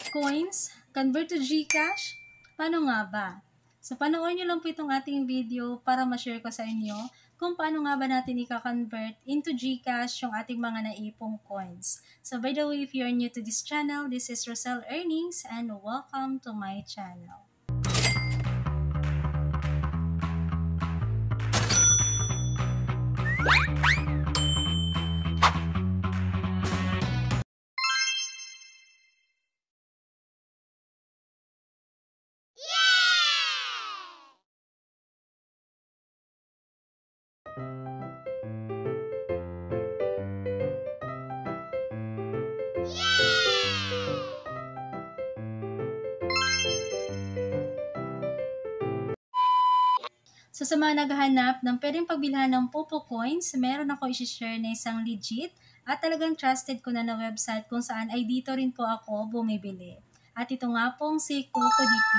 coins, convert to GCash? Paano nga ba? So, panoorin nyo lang po itong ating video para ma-share ko sa inyo kung paano nga ba natin i-convert into GCash yung ating mga naipong coins. So, by the way, if you're new to this channel, this is Rosel Earnings and welcome to my channel. So sa mga naghahanap ng pwedeng pagbilhan ng Popo Coins, meron ako i-share na isang legit at talagang trusted ko na website kung saan ay dito rin po ako bumibili. At ito nga pong si CocoDP.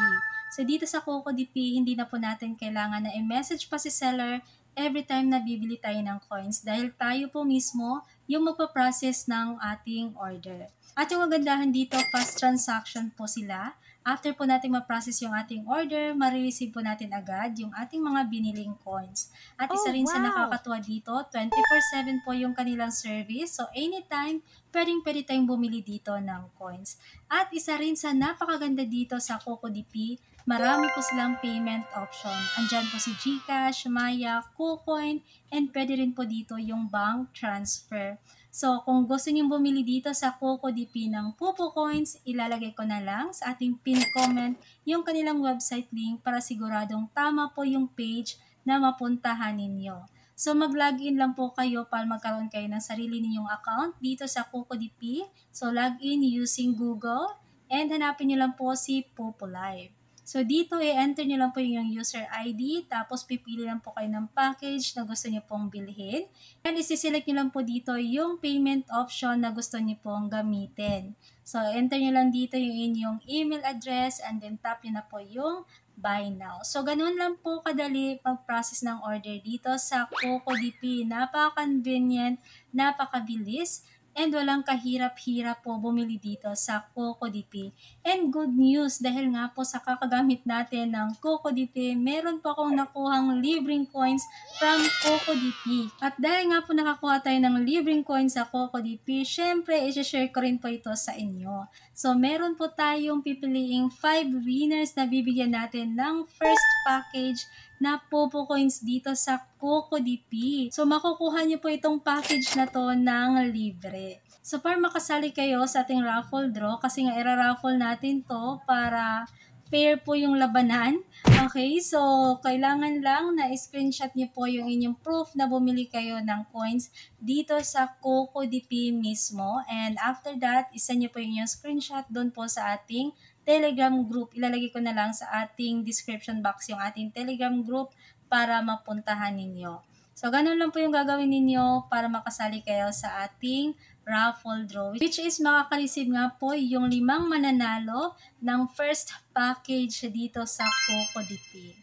So dito sa CocoDP, hindi na po natin kailangan na i-message pa si seller every time na bibili tayo ng coins dahil tayo po mismo yung magpa-process ng ating order. At yung kagandahan dito, fast transaction po sila. After po natin ma-process yung ating order, marireceive po natin agad yung ating mga biniling coins. At isa rin sa nakakatuwa dito, 24/7 po yung kanilang service. So anytime, pwede tayong bumili dito ng coins. At isa rin sa napakaganda dito sa CocoDP, marami po silang payment option. Andyan po si GCash, Maya, KuCoin, and pwede rin po dito yung bank transfer. So, kung gusto niyo bumili dito sa CocoDP ng Popo Coins, ilalagay ko na lang sa ating pin comment yung kanilang website link para siguradong tama po yung page na mapuntahan ninyo. So, mag-login lang po kayo para magkaroon kayo ng sarili ninyong account dito sa CocoDP. So, login using Google and hanapin nyo lang po si Popo Live. So, dito i-enter nyo lang po yung user ID, tapos pipili lang po kayo ng package na gusto nyo pong bilhin. And isi-select nyo lang po dito yung payment option na gusto nyo pong gamitin. So, enter nyo lang dito yung inyong email address and then tap nyo na po yung buy now. So, ganun lang po kadali mag-process ng order dito sa CocoDP. Napaka-convenient, napakabilis, and walang kahirap-hirap po bumili dito sa CocoDP. And good news, dahil nga po sa kakagamit natin ng CocoDP, meron po akong nakuhang libreng coins from CocoDP. At dahil nga po nakakuha tayo ng libreng coins sa CocoDP, syempre, i-share ko rin po ito sa inyo. So, meron po tayong pipiliing 5 winners na bibigyan natin ng first package na Popo Coins dito sa CocoDP. So, makukuha niyo po itong package na to ng libre. So, para makasali kayo sa ating raffle draw, kasi nga i-raffle natin to para fair po yung labanan. Okay, so kailangan lang na screenshot niyo po yung inyong proof na bumili kayo ng coins dito sa CocoDP mismo. And after that, isa niyo po yung screenshot doon po sa ating Telegram group. Ilalagay ko na lang sa ating description box yung ating Telegram group para mapuntahan ninyo. So, ganun lang po yung gagawin ninyo para makasali kayo sa ating raffle draw, which is makaka-receive nga po yung 5 mananalo ng first package dito sa CocoDP.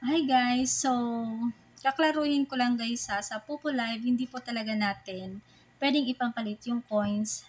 Hi guys! So, kaklaruhin ko lang guys sa Popo Live, hindi po talaga natin pwedeng ipampalit yung coins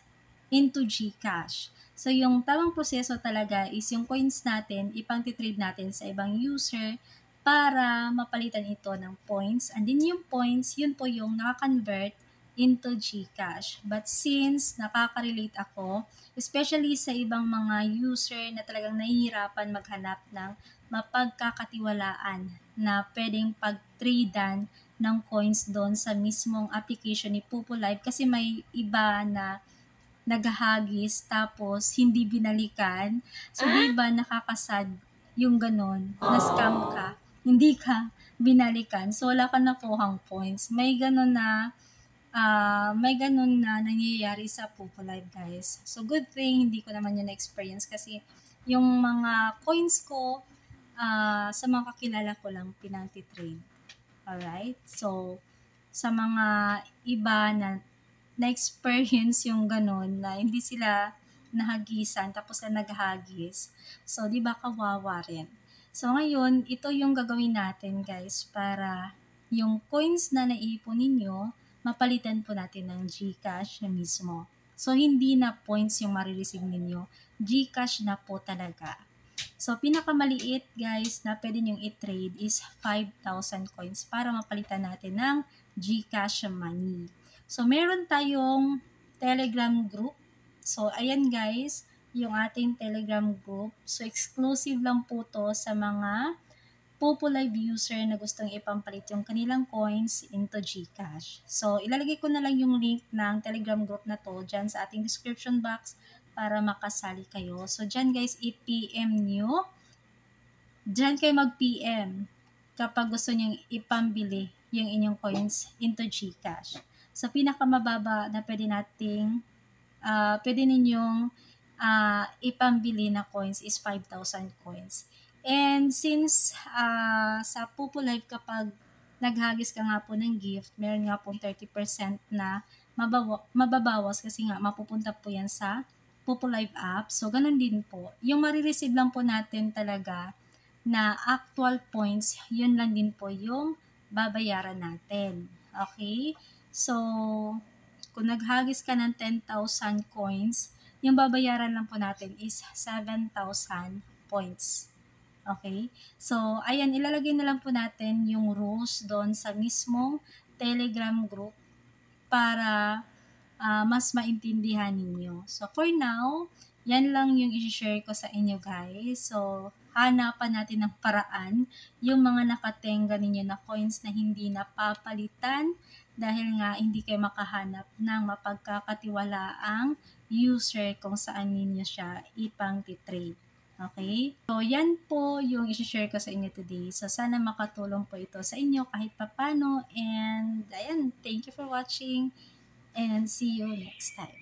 into GCash. So, yung tamang proseso talaga is yung coins natin, ipang-trade natin sa ibang user para mapalitan ito ng points. And then yung points, yun po yung nakakonvert into GCash. But since nakaka-relate ako, especially sa ibang mga user na talagang nahihirapan maghanap ng mapagkakatiwalaan na pwedeng pag-tradean ng coins doon sa mismong application ni Popo Live, kasi may iba na naghahagis tapos hindi binalikan. So, diba nakakasad yung ganon, na scam ka, hindi ka binalikan, so wala ka nakuhang points. May ganon na nangyayari sa Popo Live guys. So, good thing hindi ko naman yun na-experience kasi yung mga coins ko sa mga kakilala ko lang pinantitrade. Alright? So, sa mga iba na-experience yung ganon na hindi sila nahagisan tapos na naghagis. So, di ba kawawa rin? So, ngayon, ito yung gagawin natin guys para yung coins na naipon ninyo, mapalitan po natin ng GCash na mismo. So, hindi na points yung marireceive ninyo. GCash na po talaga. So, pinakamaliit guys na pwede nyong i-trade is 5,000 coins para mapalitan natin ng GCash money. So, meron tayong Telegram group. So, ayan guys, yung ating Telegram group. So, exclusive lang po to sa mga Live user na gustong ipampalit yung kanilang coins into GCash. So, ilalagay ko na lang yung link ng Telegram group na to dyan sa ating description box para makasali kayo. So, dyan guys, i-PM nyo. Dyan kayo mag-PM kapag gusto nyo ipambili yung inyong coins into GCash. So, pinakamababa na pwede ninyong ipambili na coins is 5,000 coins. And since sa Live kapag naghagis ka nga po ng gift, meron nga pong 30% na mababawas kasi nga mapupunta po yan sa Live app. So, ganun din po. Yung marireceive lang po natin talaga na actual points, yun lang din po yung babayaran natin. Okay? So, kung naghagis ka ng 10,000 coins, yung babayaran lang po natin is 7,000 points. Okay? So, ayan, ilalagay na lang po natin yung rules doon sa mismong Telegram group para mas maintindihan ninyo. So, for now, yan lang yung i-share ko sa inyo guys. So, hanapan natin ng paraan yung mga nakatenga ninyo na coins na hindi napapalitan dahil nga hindi kayo makahanap ng mapagkakatiwalaang user kung saan ninyo siya ipang-trade. Okay? So, yan po yung i-share ko sa inyo today. So, sana makatulong po ito sa inyo kahit papano. And, ayan, thank you for watching and see you next time.